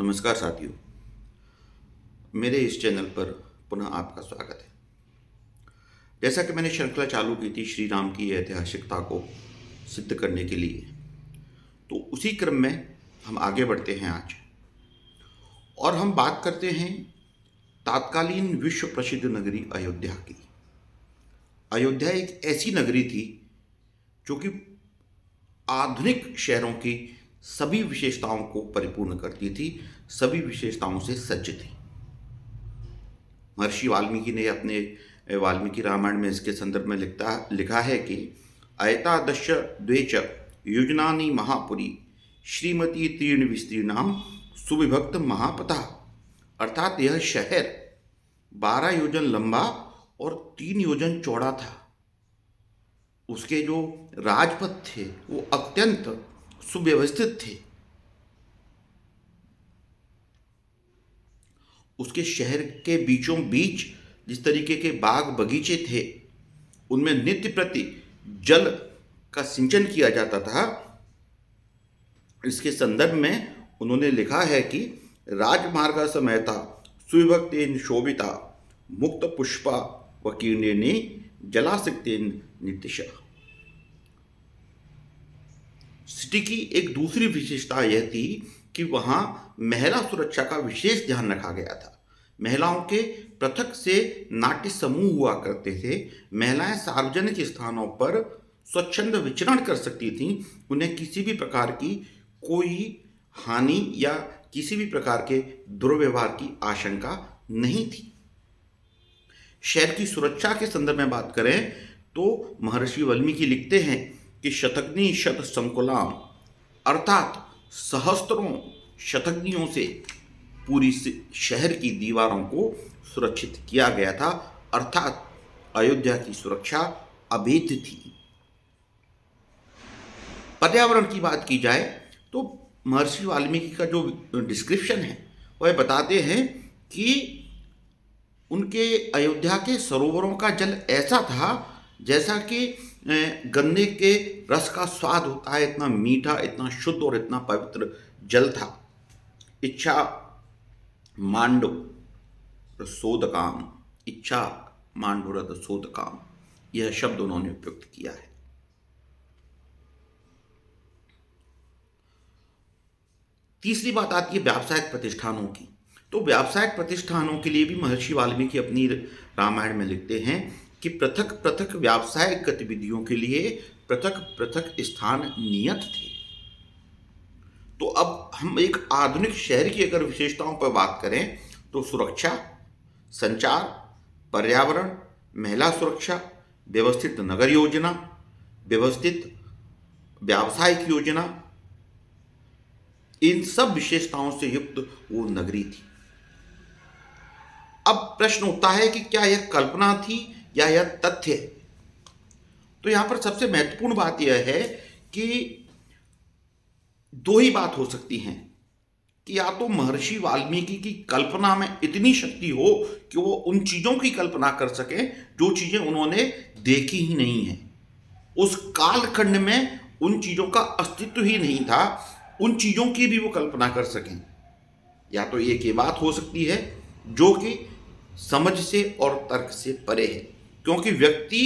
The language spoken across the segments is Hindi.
नमस्कार साथियों, मेरे इस चैनल पर पुनः आपका स्वागत है। जैसा कि मैंने श्रृंखला चालू की थी श्री राम की ऐतिहासिकता को सिद्ध करने के लिए, तो उसी क्रम में हम आगे बढ़ते हैं आज और हम बात करते हैं तात्कालीन विश्व प्रसिद्ध नगरी अयोध्या की। अयोध्या एक ऐसी नगरी थी जो कि आधुनिक शहरों की सभी विशेषताओं को परिपूर्ण करती थी, सभी विशेषताओं से सज्ज थी। महर्षि वाल्मीकि ने अपने वाल्मीकि रामायण में इसके संदर्भ में लिखा है कि अयतादश द्वेच योजनानि महापुरी श्रीमती तीर्ण विस्तीर्णाम सुविभक्त महापता, अर्थात यह शहर 12 योजन लंबा और 3 योजन चौड़ा था। उसके जो राजपथ थे वो अत्यंत सुव्यवस्थित थे। उसके शहर के बीचों बीच जिस तरीके के बाग बगीचे थे, उनमें नित्य प्रति जल का सिंचन किया जाता था। इसके संदर्भ में उन्होंने लिखा है कि राजमार्ग समेता सुविभक्तेन शोभिता मुक्त पुष्पा वकीर्णेने जलासक्तेन नित्यश। सिटी की एक दूसरी विशेषता यह थी कि वहाँ महिला सुरक्षा का विशेष ध्यान रखा गया था। महिलाओं के पृथक से नाट्य समूह हुआ करते थे। महिलाएं सार्वजनिक स्थानों पर स्वच्छंद विचरण कर सकती थीं। उन्हें किसी भी प्रकार की कोई हानि या किसी भी प्रकार के दुर्व्यवहार की आशंका नहीं थी। शहर की सुरक्षा के संदर्भ में बात करें तो महर्षि वाल्मीकि लिखते हैं कि शतग्नि शत संकुलाम, अर्थात सहस्त्रों शतग्नियों से पूरी शहर की दीवारों को सुरक्षित किया गया था, अर्थात अयोध्या की सुरक्षा अभेद थी। पर्यावरण की बात की जाए तो महर्षि वाल्मीकि का जो डिस्क्रिप्शन है वह बताते हैं कि उनके अयोध्या के सरोवरों का जल ऐसा था जैसा कि गन्ने के रस का स्वाद होता है, इतना मीठा, इतना शुद्ध और इतना पवित्र जल था। इच्छा मांडव सोदकाम, इच्छा मांडुरद सोदकाम, यह शब्द उन्होंने उपयुक्त किया है। तीसरी बात आती है व्यावसायिक प्रतिष्ठानों की। तो व्यावसायिक प्रतिष्ठानों के लिए भी महर्षि वाल्मीकि अपनी रामायण में लिखते हैं कि पृथक पृथक व्यावसायिक गतिविधियों के लिए पृथक पृथक स्थान नियत थे। तो अब हम एक आधुनिक शहर की अगर विशेषताओं पर बात करें तो सुरक्षा, संचार, पर्यावरण, महिला सुरक्षा, व्यवस्थित नगर योजना, व्यवस्थित व्यावसायिक योजना, इन सब विशेषताओं से युक्त वो नगरी थी। अब प्रश्न उठता है कि क्या यह कल्पना थी या यह तथ्य है? तो यहां पर सबसे महत्वपूर्ण बात यह है कि दो ही बात हो सकती हैं कि या तो महर्षि वाल्मीकि की कल्पना में इतनी शक्ति हो कि वो उन चीजों की कल्पना कर सकें जो चीजें उन्होंने देखी ही नहीं है। उस कालखंड में उन चीजों का अस्तित्व ही नहीं था, उन चीजों की भी वो कल्पना कर सकें। या तो एक ये बात हो सकती है जो कि समझ से और तर्क से परे है, क्योंकि व्यक्ति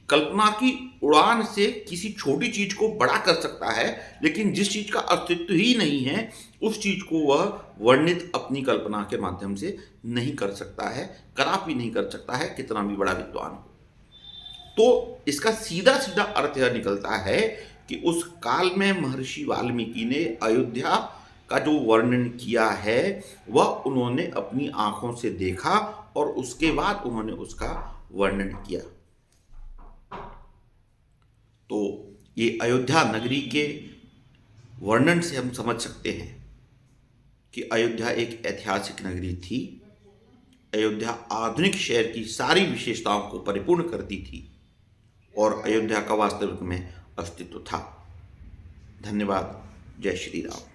कल्पना की उड़ान से किसी छोटी चीज को बड़ा कर सकता है, लेकिन जिस चीज का अस्तित्व ही नहीं है उस चीज को वह वर्णित अपनी कल्पना के माध्यम से नहीं कर सकता है, कदापि नहीं कर सकता है, कितना भी बड़ा विद्वान हो। तो इसका सीधा सीधा अर्थ यह निकलता है कि उस काल में महर्षि वाल्मीकि ने अयोध्या का जो वर्णन किया है वह उन्होंने अपनी आंखों से देखा और उसके बाद उन्होंने उसका वर्णन किया। तो ये अयोध्या नगरी के वर्णन से हम समझ सकते हैं कि अयोध्या एक ऐतिहासिक नगरी थी। अयोध्या आधुनिक शहर की सारी विशेषताओं को परिपूर्ण करती थी और अयोध्या का वास्तविक में अस्तित्व था। धन्यवाद। जय श्री राम।